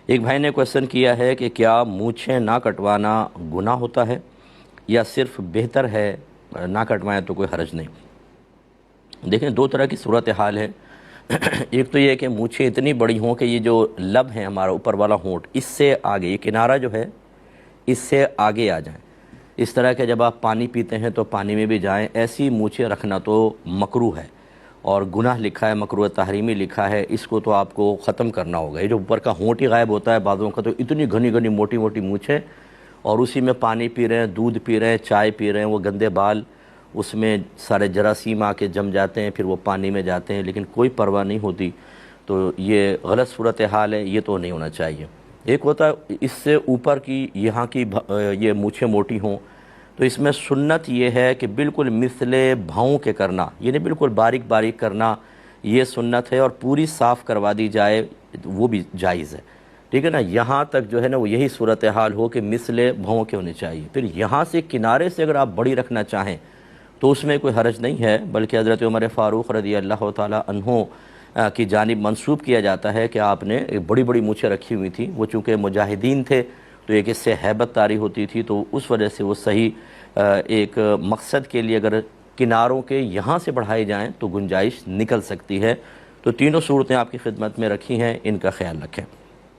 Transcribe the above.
ایک بھائی نے کویشچن کیا ہے کہ کیا مونچھیں نہ کٹوانا گناہ ہوتا ہے یا صرف بہتر ہے نہ کٹوائیں تو کوئی حرج نہیں؟ دیکھیں دو طرح کی صورتحال ہے۔ ایک تو یہ کہ مونچھیں اتنی بڑی ہوں کہ یہ جو لب ہیں ہمارا اوپر والا ہونٹ اس سے آگے، یہ کنارہ جو ہے اس سے آگے آ جائیں، اس طرح کہ جب آپ پانی پیتے ہیں تو پانی میں بھی جائیں، ایسی مونچھیں رکھنا تو مکروہ ہے اور گناہ لکھا ہے، مکروہ تحریمی لکھا ہے، اس کو تو آپ کو ختم کرنا ہوگا۔ یہ جو اوپر کا ہونٹ ہی غائب ہوتا ہے بعضوں کا، تو اتنی گھنی گھنی موٹی موٹی مونچھیں اور اسی میں پانی پی رہے ہیں، دودھ پی رہے ہیں، چائے پی رہے ہیں، وہ گندے بال اس میں سارے جراثیم آ کے جم جاتے ہیں، پھر وہ پانی میں جاتے ہیں لیکن کوئی پرواہ نہیں ہوتی، تو یہ غلط صورتحال ہے، یہ تو نہیں ہونا چاہیے۔ ایک ہوتا ہے اس سے اوپر کی یہاں کی یہ مونچھیں موٹی ہوں، تو اس میں سنت یہ ہے کہ بالکل مثل بھاؤں کے کرنا، یعنی بالکل باریک باریک کرنا، یہ سنت ہے، اور پوری صاف کروا دی جائے وہ بھی جائز ہے، ٹھیک ہے نا۔ یہاں تک جو ہے نا وہ یہی صورتحال ہو کہ مثل بھاؤں کے ہونے چاہیے، پھر یہاں سے کنارے سے اگر آپ بڑی رکھنا چاہیں تو اس میں کوئی حرج نہیں ہے، بلکہ حضرت عمر فاروق رضی اللہ تعالی عنہ کی جانب منسوب کیا جاتا ہے کہ آپ نے بڑی بڑی مونچھیں رکھی ہوئی تھیں، وہ چونکہ مجاہدین تھے تو ایک اس سے ہیبت طاری ہوتی تھی، تو اس وجہ سے وہ صحیح ایک مقصد کے لیے اگر کناروں کے یہاں سے بڑھائے جائیں تو گنجائش نکل سکتی ہے۔ تو تینوں صورتیں آپ کی خدمت میں رکھی ہیں، ان کا خیال رکھیں۔